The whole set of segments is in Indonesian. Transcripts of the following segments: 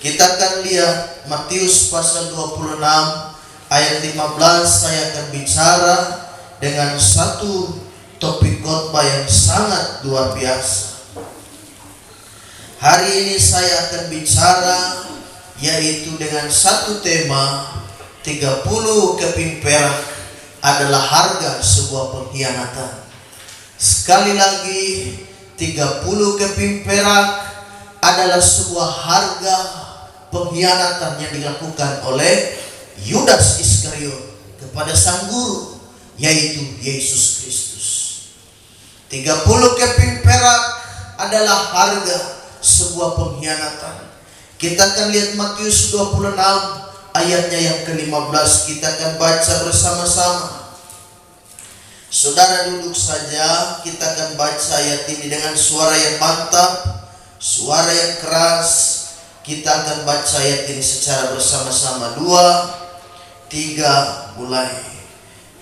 Kita akan lihat Matius pasal 26 ayat 15. Saya akan bicara dengan satu topik khotbah yang sangat luar biasa. Hari ini saya akan bicara yaitu dengan satu tema, 30 keping perak adalah harga sebuah pengkhianatan. Sekali lagi, 30 keping perak adalah sebuah harga pengkhianatan yang dilakukan oleh Yudas Iskariot kepada sang guru, yaitu Yesus Kristus. 30 keping perak adalah harga sebuah pengkhianatan. Kita akan lihat Matius 26 ayatnya yang ke-15. Kita akan baca bersama-sama. Saudara duduk saja, kita akan baca ayat ini dengan suara yang mantap, suara yang keras. Kita akan baca ayat ini secara bersama-sama. 2, 3, mulai.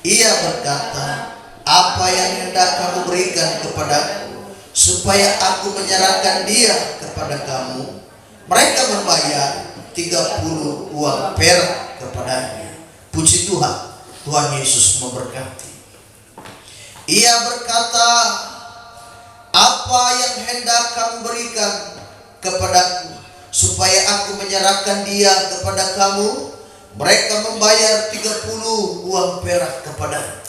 Ia berkata, apa yang hendak kamu berikan kepadaku, supaya aku menyerahkan dia kepada kamu? Mereka membayar 30 uang perak kepadanya. Puji Tuhan, Tuhan Yesus memberkati. Ia berkata, apa yang hendak kamu berikan kepadaku, supaya aku menyerahkan dia kepada kamu? Mereka membayar 30 uang perak kepadanya.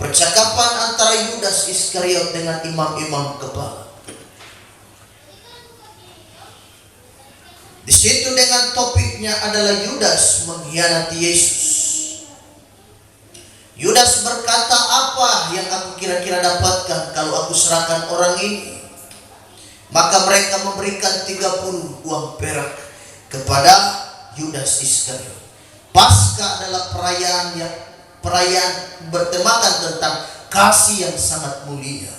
Percakapan antara Yudas Iskariot dengan imam-imam kepala. Di situ dengan topiknya adalah Yudas mengkhianati Yesus. Yudas berkata, apa yang aku kira-kira dapatkan kalau aku serahkan orang ini? Maka mereka memberikan 30 uang perak kepada Yudas Iskariot. Paskah adalah perayaan bertemakan tentang kasih yang sangat mulia.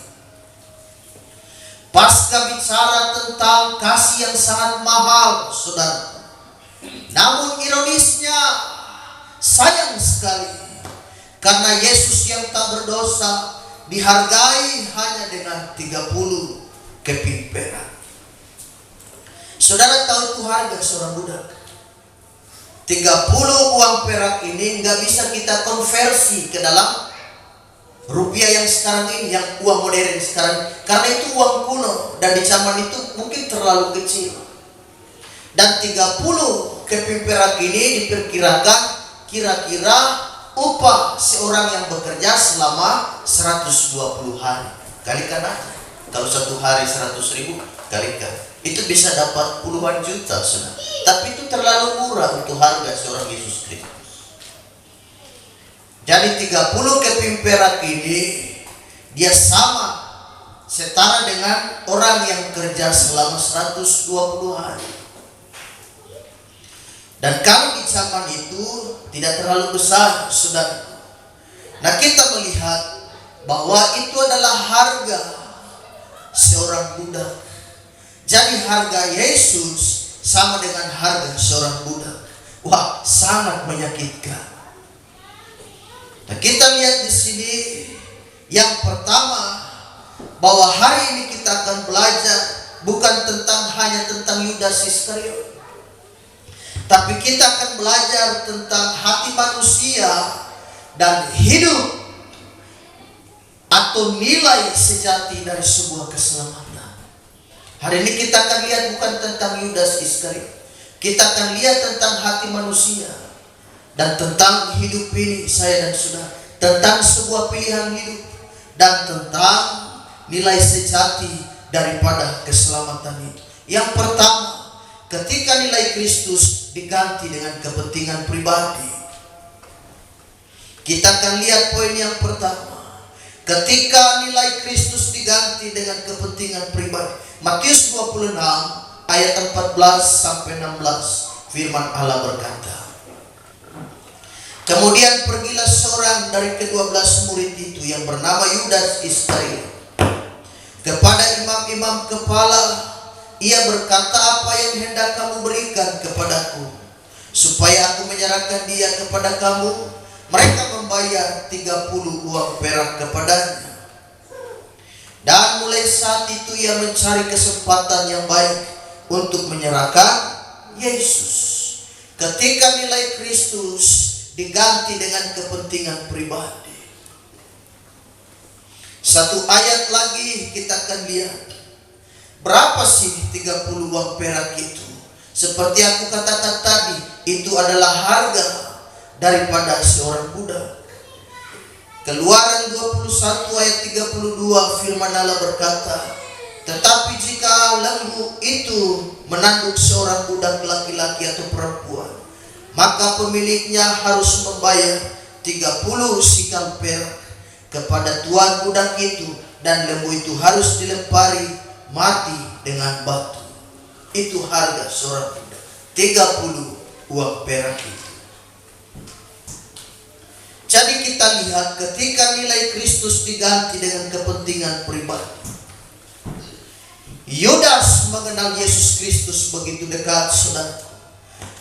Paskah bicara tentang kasih yang sangat mahal, saudara. Namun ironisnya, sayang sekali, karena Yesus yang tak berdosa dihargai hanya dengan 30 keping perak. Saudara tahu itu harga seorang budak. 30 uang perak ini nggak bisa kita konversi ke dalam rupiah yang sekarang ini, yang uang modern sekarang, karena itu uang kuno dan di zaman itu mungkin terlalu kecil. Dan 30 keping perak ini diperkirakan kira-kira upah seorang yang bekerja selama 120 hari. Kalikan aja. Kalau satu hari 100.000 kalikan, itu bisa dapat puluhan juta, saudara. Tapi itu terlalu murah untuk harga seorang Yesus Kristus. Jadi 30 keping perak ini dia sama setara dengan orang yang kerja selama 120 hari. Dan kalau di zaman itu tidak terlalu besar, saudara. Nah, kita melihat bahwa itu adalah harga seorang budak. Jadi harga Yesus sama dengan harga seorang budak. Wah, sangat menyakitkan. Nah, kita lihat di sini yang pertama, bahwa hari ini kita akan belajar bukan hanya tentang Yudas Iskariot, tapi kita akan belajar tentang hati manusia dan hidup atau nilai sejati dari sebuah keselamatan. Hari ini kita akan lihat bukan tentang Yudas Iskariot. Kita akan lihat tentang hati manusia dan tentang hidup ini, saya dan saudara, tentang sebuah pilihan hidup dan tentang nilai sejati daripada keselamatan itu. Yang pertama, ketika nilai Kristus diganti dengan kepentingan pribadi. Kita akan lihat poin yang pertama. Ketika nilai Kristus diganti dengan kepentingan pribadi. Matius 26 ayat 14 sampai 16, firman Allah berkata, kemudian pergilah seorang dari ke-12 murid itu yang bernama Yudas Iskariot kepada imam-imam kepala. Ia berkata, apa yang hendak kamu berikan kepadaku, supaya aku menyerahkan dia kepada kamu? Mereka membayar 30 uang perak kepadanya. mulai saat itu ia mencari kesempatan yang baik untuk menyerahkan Yesus. Ketika nilai Kristus diganti dengan kepentingan pribadi. Satu ayat lagi kita akan lihat. Berapa sih 30 uang perak itu? Seperti aku katakan tadi, itu adalah harga daripada seorang budak. Keluaran 21 ayat 32 firman Allah berkata, tetapi jika lembu itu menanduk seorang budak laki-laki atau perempuan, maka pemiliknya harus membayar 30 sikal perak kepada tuan budak itu, dan lembu itu harus dilempari mati dengan batu. Itu harga seorang budak, 30 uang perak itu. Jadi kita lihat ketika nilai Kristus diganti dengan kepentingan pribadi. Yudas mengenal Yesus Kristus begitu dekat, saudara.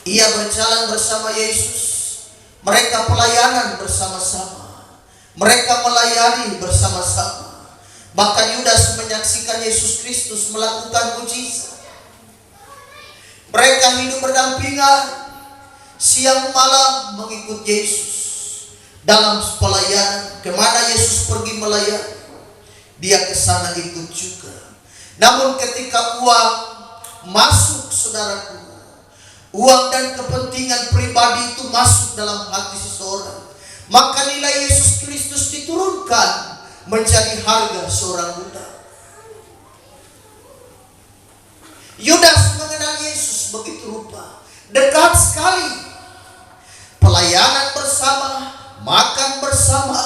Ia berjalan bersama Yesus. Mereka pelayanan bersama-sama. Mereka melayani bersama-sama. Bahkan Yudas menyaksikan Yesus Kristus melakukan mujizat. Mereka hidup berdampingan, siang malam mengikut Yesus. Dalam pelayanan, kemana Yesus pergi melayani, dia ke sana ikut juga. Namun ketika uang masuk, saudaraku, uang dan kepentingan pribadi itu masuk dalam hati seseorang, maka nilai Yesus Kristus diturunkan menjadi harga seorang budak. Yudas mengenal Yesus begitu rupa, dekat sekali, pelayanan bersama, makan bersama,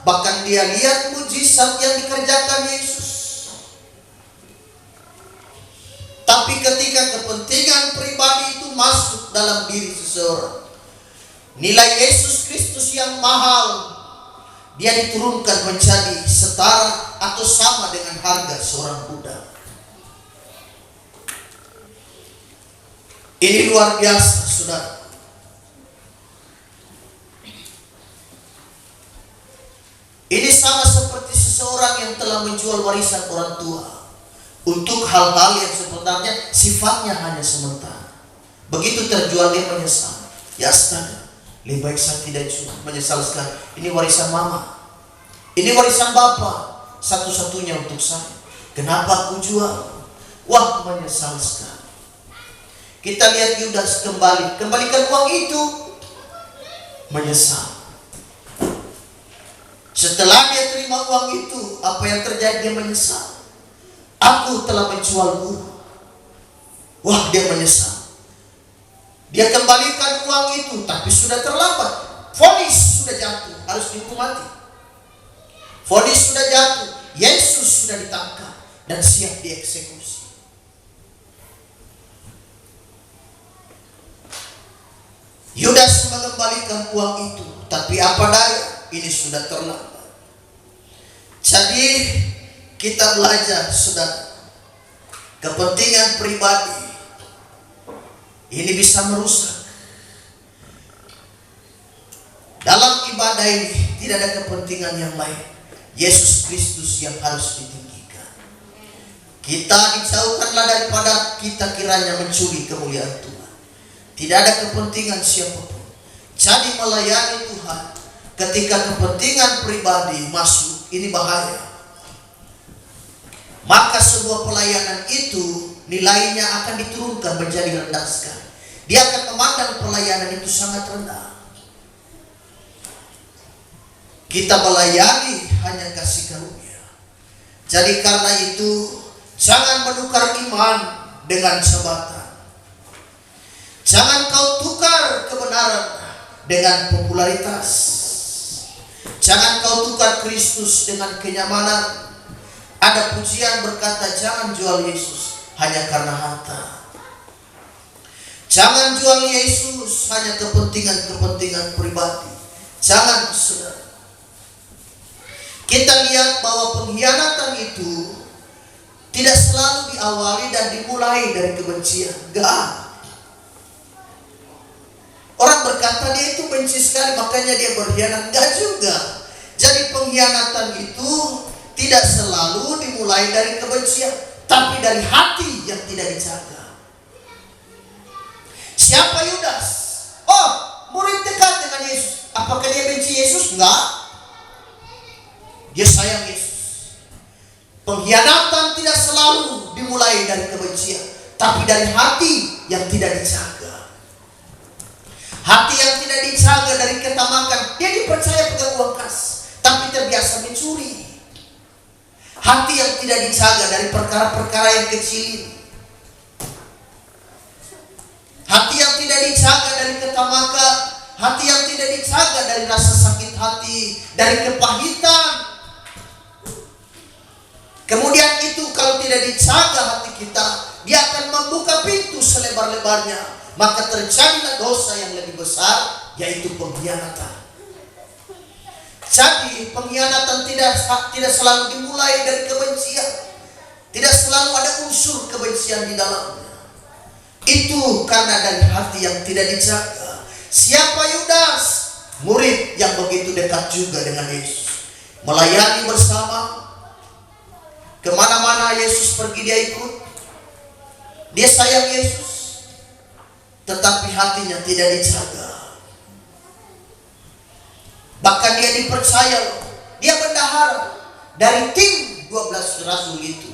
bahkan dia lihat mujizat yang dikerjakan Yesus. Tapi ketika kepentingan pribadi itu masuk dalam diri seseorang, nilai Yesus Kristus yang mahal, dia diturunkan menjadi setara atau sama dengan harga seorang budak. Ini luar biasa, saudara. Ini sama seperti seseorang yang telah menjual warisan orang tua untuk hal-hal yang sebenarnya sifatnya hanya sementara. Begitu terjual dia menyesal. Ya astaga, lebih baik saya tidak jual, menyesal sekali. Ini warisan mama, ini warisan bapak, satu-satunya untuk saya. Kenapa aku jual? Wah, menyesal sekali. Kita lihat Yudas kembalikan uang itu, menyesal. Setelah dia terima uang itu, apa yang terjadi? Dia menyesal. Aku telah menjual guru. Wah, dia menyesal. Dia kembalikan uang itu, tapi sudah terlambat. Vonis sudah jatuh, harus dihukum mati. Vonis sudah jatuh, Yesus sudah ditangkap dan siap dieksekusi. Yudas mengembalikan uang itu, tapi apa daya? Ini sudah terlambat. Jadi kita belajar, saudara, kepentingan pribadi ini bisa merusak. Dalam ibadah ini tidak ada kepentingan yang lain. Yesus Kristus yang harus ditinggikan. Kita dijauhkanlah daripada kita kiranya mencuri kemuliaan Tuhan. Tidak ada kepentingan siapapun. Jadi melayani Tuhan, ketika kepentingan pribadi masuk, ini bahaya. Maka sebuah pelayanan itu nilainya akan diturunkan menjadi rendah sekali. Dia akan memandang pelayanan itu sangat rendah. Kita melayani hanya kasih karunia. Jadi karena itu, jangan menukar iman dengan jabatan. Jangan kau tukar kebenaran dengan popularitas. Jangan kau tukar Kristus dengan kenyamanan. Ada pujian berkata, jangan jual Yesus hanya karena harta. Jangan jual Yesus hanya kepentingan-kepentingan pribadi. Jangan, saudara. Kita lihat bahwa pengkhianatan itu tidak selalu diawali dan dimulai dari kebencian. Enggak. Orang berkata dia itu benci sekali, makanya dia berkhianat. Enggak juga. Jadi pengkhianatan itu tidak selalu dimulai dari kebencian, tapi dari hati yang tidak dijaga. Apakah dia benci Yesus? Enggak. Dia sayang Yesus. Pengkhianatan tidak selalu dimulai dari kebencian, tapi dari hati yang tidak dijaga. Hati yang tidak dijaga dari ketamakan. Dia dipercaya pegang uang kas, tapi terbiasa mencuri. Hati yang tidak dijaga dari perkara-perkara yang kecil ini. Hati yang tidak dijaga dari ketamakan. Hati yang tidak dijaga dari rasa sakit hati, dari kepahitan. Kemudian itu kalau tidak dijaga hati kita, dia akan membuka pintu selebar-lebarnya. Maka terjadilah dosa yang lebih besar, yaitu pengkhianatan. Jadi pengkhianatan tidak selalu dimulai dari kebencian. Tidak selalu ada unsur kebencian di dalamnya. Itu karena dari hati yang tidak dijaga. Siapa Yudas? Murid yang begitu dekat juga dengan Yesus, melayani bersama. Kemana-mana Yesus pergi dia ikut. Dia sayang Yesus, tetapi hatinya tidak dijaga. Bahkan dia dipercaya, dia bendahara dari tim 12 rasul itu.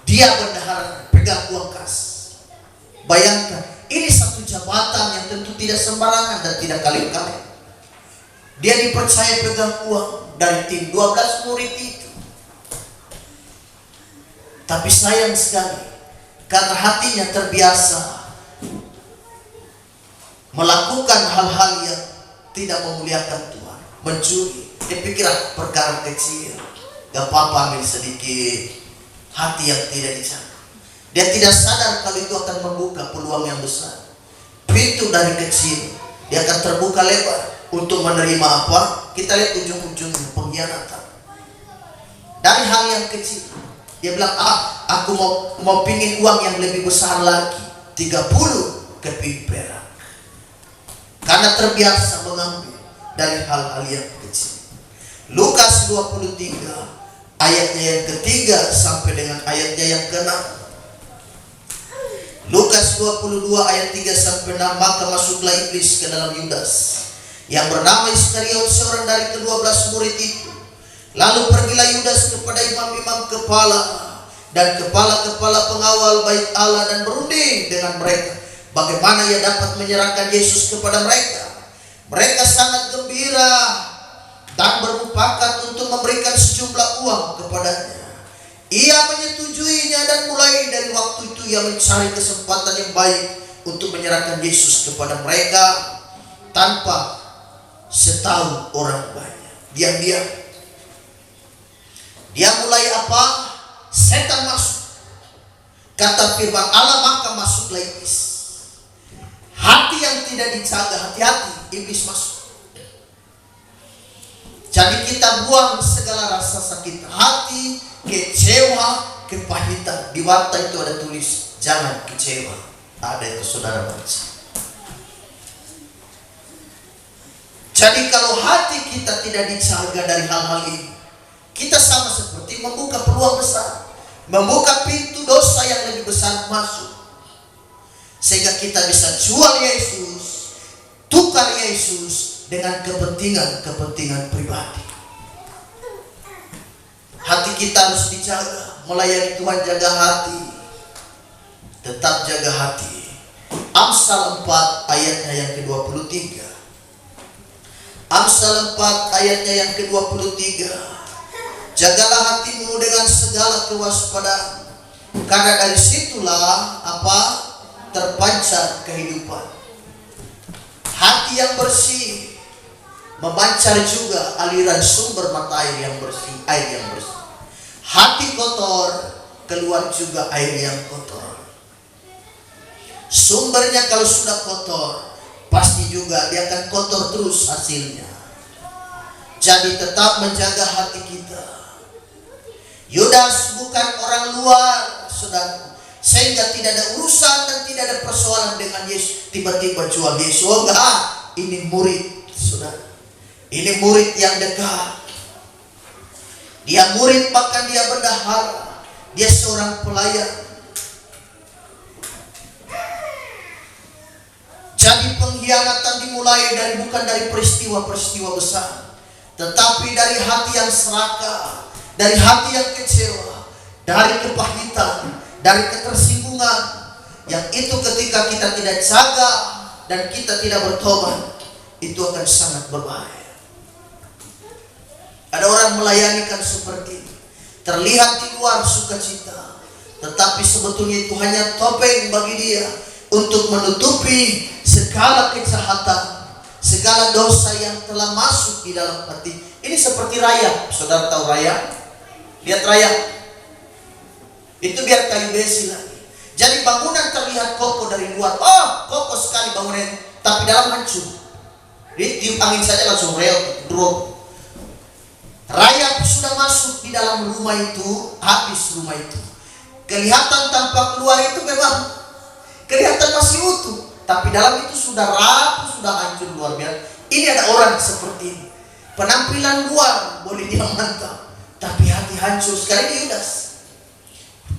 Dia bendahara, pegang uang kas. Bayangkan, ini satu jabatan yang tentu tidak sembarangan dan tidak kaleng-kaleng. Dia dipercaya pegang uang dari tim 12 murid itu. Tapi sayang sekali, karena hatinya terbiasa melakukan hal-hal yang tidak memuliakan Tuhan, mencuri. Dia pikir perkara kecil, gak apa-apa ambil sedikit. Hati yang tidak dijaga. Dia tidak sadar kalau itu akan membuka peluang yang besar. Pintu dari kecil, dia akan terbuka lebar untuk menerima apa? Kita lihat ujung-ujungnya, pengkhianatan. Dari hal yang kecil, dia bilang, aku mau pingin uang yang lebih besar lagi, 30 keping perak. Karena terbiasa mengambil dari hal-hal yang kecil. Lukas 23 ayatnya yang ketiga sampai dengan ayatnya yang ke-6. Lukas 22 ayat 3 sampai 6. Maka masuklah iblis ke dalam Yudas yang bernama Iskariot, seorang dari ke-12 murid itu. Lalu pergilah Yudas kepada imam-imam kepala dan kepala-kepala pengawal bait Allah dan berunding dengan mereka bagaimana ia dapat menyerahkan Yesus kepada mereka. Mereka sangat gembira dan bermufakat untuk memberikan sejumlah uang kepadanya. Ia menyetujuinya dan mulai dari waktu itu ia mencari kesempatan yang baik untuk menyerahkan Yesus kepada mereka tanpa setahu orang banyak. Diam-diam dia mulai apa? Setan masuk. Kata firman Allah, maka masuklah iblis. Hati yang tidak dijaga, hati-hati iblis masuk. Jadi kita buang segala rasa sakit hati, kecewa, kepahitan. Di warta itu ada tulis, jangan kecewa. Ada itu saudara baca. Jadi kalau hati kita tidak dijaga dari hal-hal ini, kita sama seperti membuka peluang besar, membuka pintu dosa yang lebih besar masuk. Sehingga kita bisa jual Yesus, tukar Yesus dengan kepentingan pribadi. Hati kita harus dijaga. Melayani Tuhan, jaga hati. Tetap jaga hati. Amsal 4 ayatnya yang ke-23. Amsal 4 ayatnya yang ke-23. Jagalah hatimu dengan segala kewaspadaan, karena dari situlah apa? Terpancar kehidupan. Hati yang bersih memancar juga aliran sumber mata air yang bersih, air yang bersih. Hati kotor, keluar juga air yang kotor. Sumbernya kalau sudah kotor, pasti juga dia akan kotor terus hasilnya. Jadi tetap menjaga hati kita. Yudas bukan orang luar, saudara, sehingga tidak ada urusan dan tidak ada persoalan dengan Yesus. Tiba-tiba jual Yesus. Oh enggak, ini murid, saudara. Ini murid yang dekat. Dia murid, bahkan dia bendahara. Dia seorang pelayan. Jadi Jadi pengkhianatan dimulai bukan dari peristiwa-peristiwa besar, tetapi dari hati yang serakah, dari hati yang kecewa, dari kepahitan, dari ketersinggungan. Yang itu ketika kita tidak jaga dan kita tidak bertobat, itu akan sangat berbahaya. Ada orang melayanikan seperti ini, terlihat di luar sukacita, tetapi sebetulnya itu hanya topeng bagi dia untuk menutupi segala kejahatan, segala dosa yang telah masuk di dalam hati. Ini seperti rayap. Saudara tahu rayap? Lihat rayap. Itu biar kayu besi lagi. Jadi bangunan terlihat kokoh dari luar. Oh, kokoh sekali bangunan, tapi dalam hancur. Tiup angin saja langsung reot, drop. Rayap sudah masuk di dalam rumah itu, habis rumah itu. Kelihatan tanpa keluar itu memang kelihatan masih utuh, tapi dalam itu sudah rapuh, sudah hancur luar biasa. Ini ada orang seperti ini. Penampilan luar boleh dia mantap, tapi hati hancur sekali di Yudas.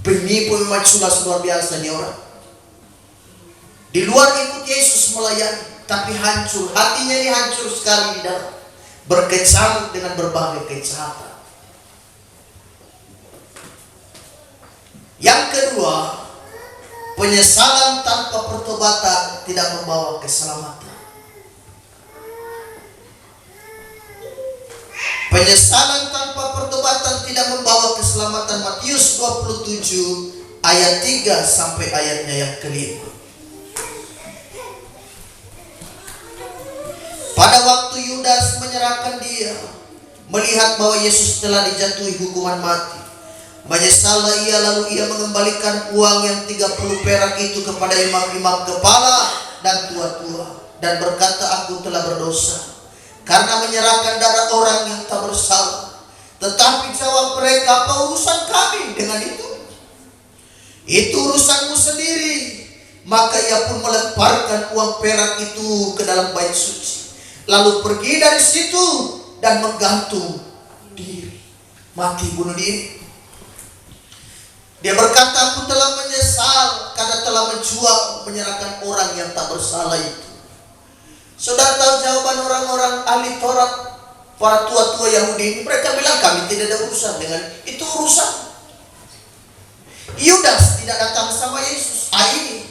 Penipu memang culas luar biasa nih orang. Di luar ikut Yesus melayani, tapi hancur. Hatinya ini hancur sekali di dalam. Berkecamuk dengan berbagai kejahatan. Yang kedua, penyesalan tanpa pertobatan tidak membawa keselamatan. Penyesalan tanpa pertobatan tidak membawa keselamatan. Matius 27 ayat 3 sampai ayatnya yang kelima. Pada waktu Yudas menyerahkan dia, melihat bahwa Yesus telah dijatuhi hukuman mati, menyesallah ia, lalu ia mengembalikan uang yang 30 perak itu kepada imam-imam kepala dan tua-tua, dan berkata, aku telah berdosa karena menyerahkan darah orang yang tak bersalah. Tetapi jawab mereka, apa urusan kami dengan itu? Itu urusanmu sendiri. Maka ia pun melemparkan uang perak itu ke dalam bait suci, lalu pergi dari situ dan menggantung diri, mati bunuh diri. Dia berkata, aku telah menyesal karena telah menjual, menyerahkan orang yang tak bersalah itu. Saudara tahu jawaban orang-orang ahli Taurat, para tua-tua Yahudi ini? Mereka bilang, kami tidak ada urusan dengan itu. Urusan Yudas tidak datang sama Yesus ini,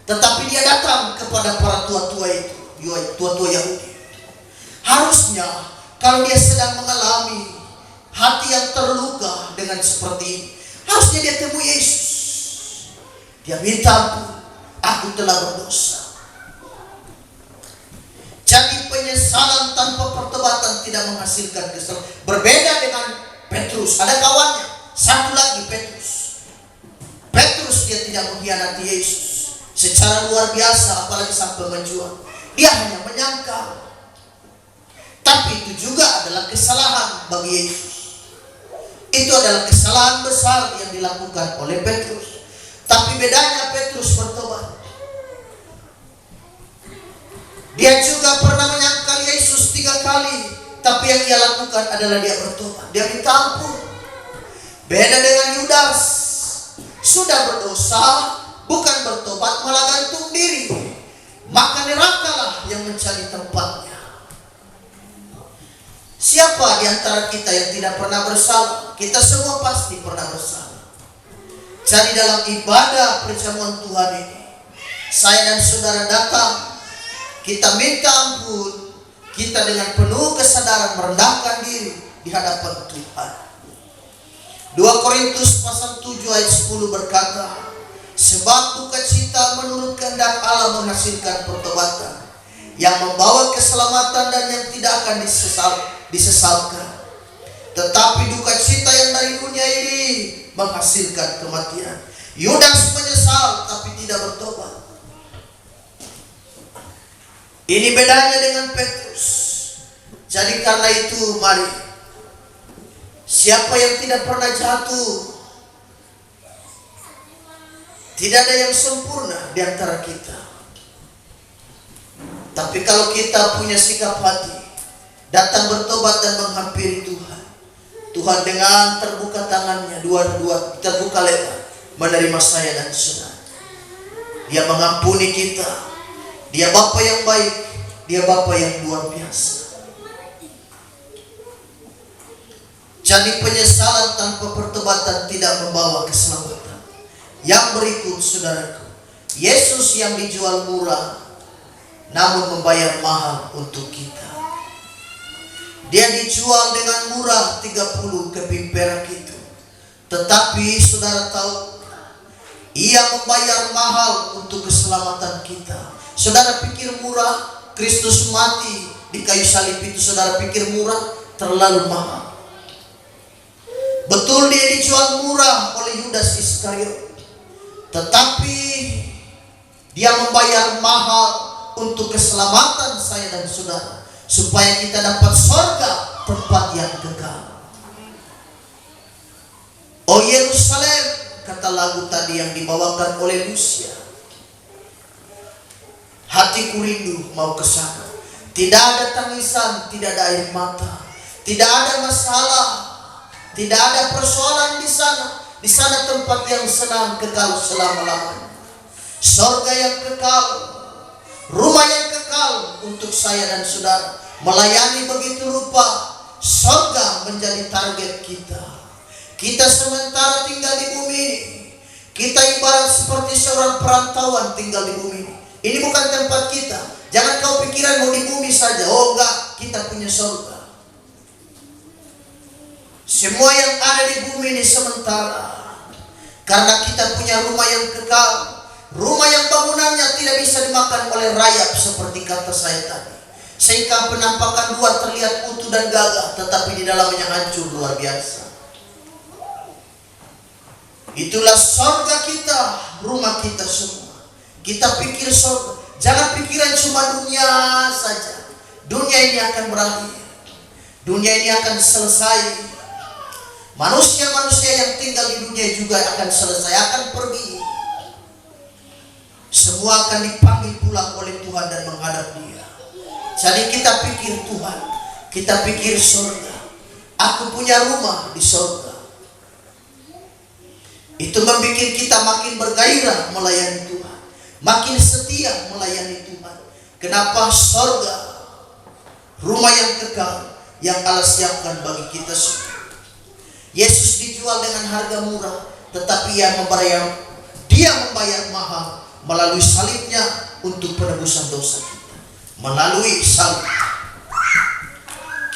tetapi dia datang kepada para tua-tua itu, tua-tua Yahudi. Harusnya kalau dia sedang mengalami hati yang terluka dengan seperti ini, harusnya dia temui Yesus. Dia minta ampun, aku telah berdosa. Jadi penyesalan tanpa pertobatan tidak menghasilkan keselamatan. Berbeda dengan Petrus, ada kawannya, satu lagi Petrus. Petrus dia tidak mengkhianati Yesus secara luar biasa, apalagi sampai menjual. Dia hanya menyangkal. Tapi itu juga adalah kesalahan bagi Yesus. Itu adalah kesalahan besar yang dilakukan oleh Petrus. Tapi bedanya Petrus bertobat. Dia juga pernah menyangkal Yesus 3 kali, tapi yang dia lakukan adalah dia bertobat. Dia minta ampun. Beda dengan Yudas, sudah berdosa, bukan bertobat, malah gantung diri. Maka nerakalah yang mencari tempatnya. Siapa di antara kita yang tidak pernah bersalah? Kita semua pasti pernah bersalah. Jadi dalam ibadah perjamuan Tuhan ini, saya dan saudara datang, kita minta ampun, kita dengan penuh kesadaran merendahkan diri di hadapan Tuhan. 2 Korintus pasal 7 ayat 10 berkata, sebab duka cita menurut kehendak Allah menghasilkan pertobatan yang membawa keselamatan dan yang tidak akan disesalkan. Tetapi duka cita yang dari dunia ini menghasilkan kematian. Yudas menyesal tapi tidak bertobat. Ini bedanya dengan Petrus. Jadi karena itu mari, siapa yang tidak pernah jatuh, tidak ada yang sempurna di antara kita. Tapi kalau kita punya sikap hati, datang bertobat dan menghampiri Tuhan, Tuhan dengan terbuka tangannya, dua-dua terbuka lebar, menerima saya dan saudara. Dia mengampuni kita. Dia Bapa yang baik, dia Bapa yang luar biasa. Jadi penyesalan tanpa pertobatan tidak membawa keselamatan. Yang berikut saudaraku, Yesus yang dijual murah namun membayar mahal untuk kita. Dia dijual dengan murah 30 keping perak itu. Tetapi saudara tahu, ia membayar mahal untuk keselamatan kita. Saudara pikir murah? Kristus mati di kayu salib itu saudara pikir murah? Terlalu mahal. Betul dia dijual murah oleh Yudas Iskariot, tetapi dia membayar mahal untuk keselamatan saya dan saudara, supaya kita dapat surga, tempat yang kekal. Oh Yerusalem, kata lagu tadi yang dibawakan oleh Lucia, hatiku rindu mau ke sana. Tidak ada tangisan, tidak ada air mata, tidak ada masalah, tidak ada persoalan di sana. Di sana tempat yang senang, kekal selama-lamanya. Surga yang kekal, rumah yang kekal untuk saya dan saudara. Melayani begitu rupa, surga menjadi target kita. Kita sementara tinggal di bumi ini, kita ibarat seperti seorang perantauan tinggal di bumi ini. Ini bukan tempat kita. Jangan kau pikiran mau di bumi saja. Oh enggak, kita punya surga. Semua yang ada di bumi ini sementara. Karena kita punya rumah yang kekal, rumah yang bangunannya tidak bisa dimakan oleh rayap seperti kata saya tadi. Sehingga penampakan luar terlihat utuh dan gagah, tetapi di dalamnya hancur luar biasa. Itulah surga kita, rumah kita semua. Kita pikir surga, jangan pikiran cuma dunia saja. Dunia ini akan berakhir, dunia ini akan selesai. Manusia-manusia yang tinggal di dunia juga akan selesai, akan pergi. Semua akan dipanggil pulang oleh Tuhan dan menghadap Dia. Jadi kita pikir Tuhan, kita pikir surga. Aku punya rumah di surga. Itu membuat kita makin bergairah melayani Tuhan, makin setia melayani Tuhan. Kenapa? Surga, rumah yang kekal yang Allah siapkan bagi kita semua. Yesus dijual dengan harga murah, tetapi Dia membayar mahal melalui salibnya untuk penebusan dosa kita. Melalui salib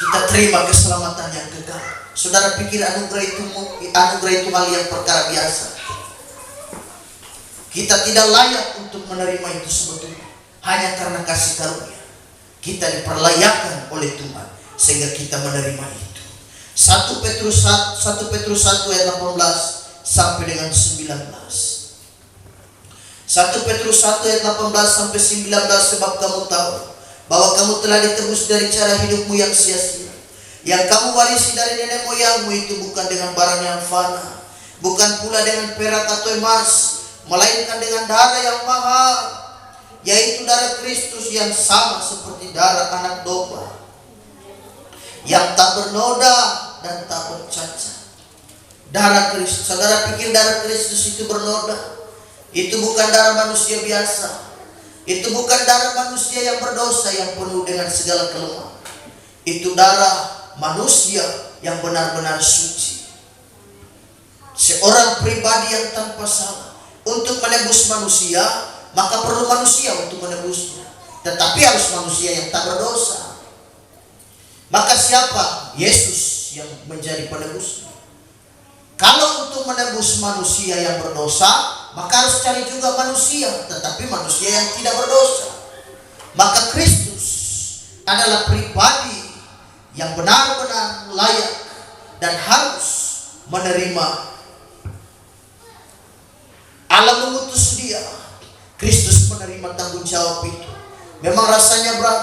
kita terima keselamatan yang kekal. Saudara pikir anugerah itu hal yang perkara biasa? Kita tidak layak untuk menerima itu sebetulnya. Hanya karena kasih karunia kita diperlayakkan oleh Tuhan sehingga kita menerima itu. 1 Petrus 1 ayat 18 sampai dengan 19. 1 Petrus 1 ayat 18 sampai 19. Sebab kamu tahu bahwa kamu telah ditebus dari cara hidupmu yang sia-sia, yang kamu warisi dari nenek moyangmu itu, bukan dengan barang yang fana, bukan pula dengan perak atau emas, melainkan dengan darah yang mahal, yaitu darah Kristus yang sama seperti darah anak domba, yang tak bernoda dan tak bercacat. Darah Kristus. Saudara pikir darah Kristus itu bernoda? Itu bukan darah manusia biasa. Itu bukan darah manusia yang berdosa, yang penuh dengan segala kelemahan. Itu darah manusia yang benar-benar suci. Seorang pribadi yang tanpa salah. Untuk menebus manusia, maka perlu manusia untuk menebusnya. Tetapi harus manusia yang tak berdosa. Maka siapa? Yesus yang menjadi penebusnya. Kalau untuk menebus manusia yang berdosa, maka harus cari juga manusia, tetapi manusia yang tidak berdosa. Maka Kristus adalah pribadi yang benar-benar layak dan harus menerima. Allah mengutus Dia, Kristus menerima tanggung jawab itu. Memang rasanya berat.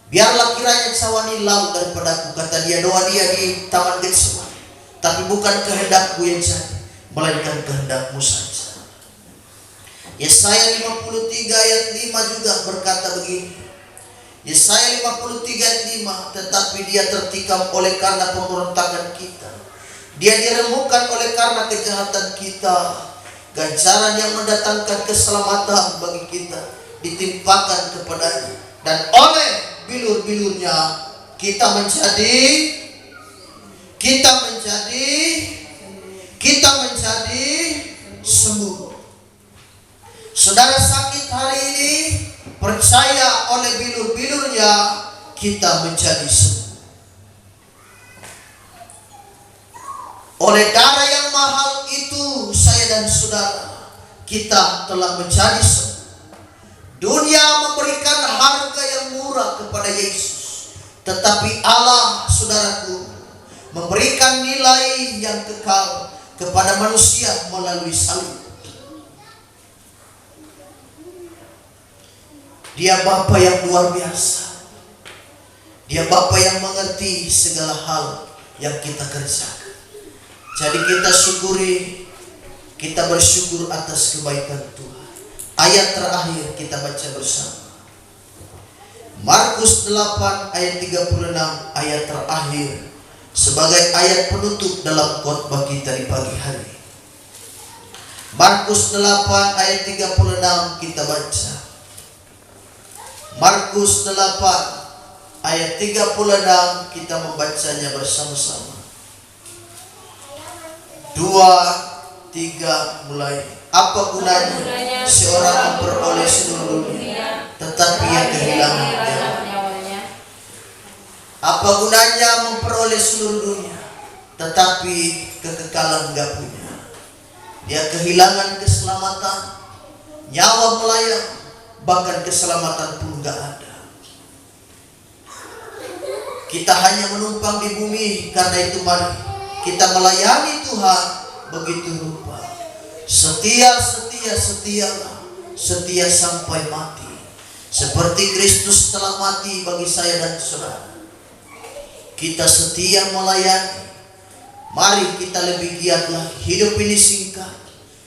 Biarlah kiranya cawani laut daripadaku, kata dia, doa dia di Taman Getsemani. Tapi bukan kehendakku yang jadi, melainkan kehendakmu saja. Yesaya 53 ayat 5 juga berkata begini. Yesaya 53 ayat 5, tetapi dia tertikam oleh karena pemberontakan kita, dia diremukkan oleh karena kejahatan kita. Ganjaran yang mendatangkan keselamatan bagi kita ditimpakan kepadanya, dan oleh bilur-bilurnya kita menjadi sembuh. Saudara sakit hari ini, percaya oleh bilur-bilurnya kita menjadi sembuh. Oleh darah yang mahal itu, saya dan saudara, kita telah menjadi sembuh. Dunia memberikan harga yang murah kepada Yesus, tetapi Allah, saudaraku, memberikan nilai yang kekal kepada manusia melalui salib. Dia Bapa yang luar biasa. Dia Bapa yang mengerti segala hal yang kita kerjakan. Jadi kita syukuri, kita bersyukur atas kebaikan Tuhan. Ayat terakhir kita baca bersama. Markus 8 ayat 36, ayat terakhir sebagai ayat penutup dalam khotbah kita di pagi hari. Markus 8 ayat 36 kita baca. Markus 8 ayat 36 kita membacanya bersama-sama. 2, 3 mulai. Apa gunanya seorang memperoleh seluruh dunia tetapi ia kehilangan nyawanya? Apa gunanya memperoleh seluruh dunia tetapi kekekalan enggak punya? Dia kehilangan keselamatan, nyawa melayang, bahkan keselamatan pun enggak ada. Kita hanya menumpang di bumi, karena itu mari kita melayani Tuhan begitu rupa. Setia sampai mati. Seperti Kristus telah mati bagi saya dan saudara. Kita setia melayani. Mari kita lebih giat lagi. Hidup ini singkat.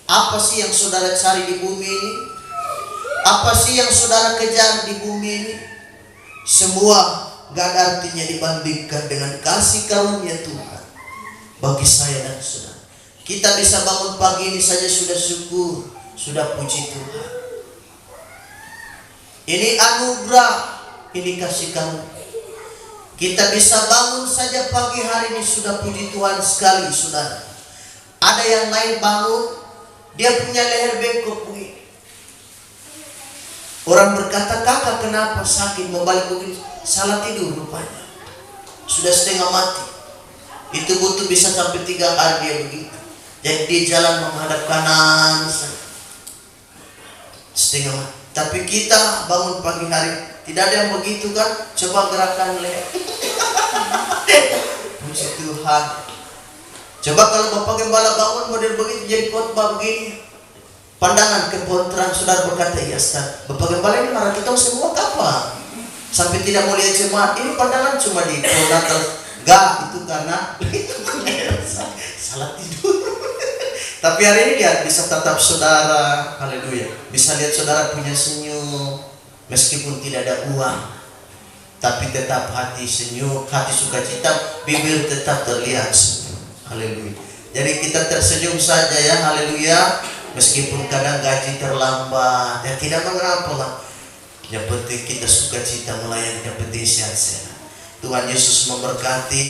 Apa sih yang saudara cari di bumi ini? Apa sih yang saudara kejar di bumi ini? Semua gak ada artinya dibandingkan dengan kasih karunia Tuhan bagi saya dan saudara. Kita bisa bangun pagi ini saja sudah syukur, sudah puji Tuhan. Ini anugerah, ini kasih karunia. Kita bisa bangun saja pagi hari ini sudah puji Tuhan sekali, saudara. Ada yang lain bangun, dia punya leher bengkok begini. Orang berkata, kakak kenapa sakit membalik begini? Salah tidur rupanya. Sudah setengah mati. Itu butuh bisa sampai 3 hari dia begitu. Jadi dia jalan menghadap kanan setengah mati. Tapi kita bangun pagi hari, tidak ada yang begitu kan? Coba gerakan leher. Puji Tuhan. Coba kalau Bapak Gembala bangun model begitu jadi khotbah begini. Pandangan ke pohon terang, saudara berkata, ya Ustaz, Bapak Gembala ini marah kita semua kapan? Sampai tidak mau lihat jemaat. Ini pandangan cuma di pohon Natal. Gak, itu karena salah tidur. Tapi hari ini dia bisa tetap saudara, haleluya, bisa lihat saudara punya senyum, meskipun tidak ada uang, tapi tetap hati senyum, hati sukacita, bibir tetap terlihat senyum, haleluya. Jadi kita tersenyum saja ya, haleluya, meskipun kadang gaji terlambat, ya tidak mengapa lah. Yang penting kita sukacita melayani, yang penting sehat-sehat. Tuhan Yesus memberkati.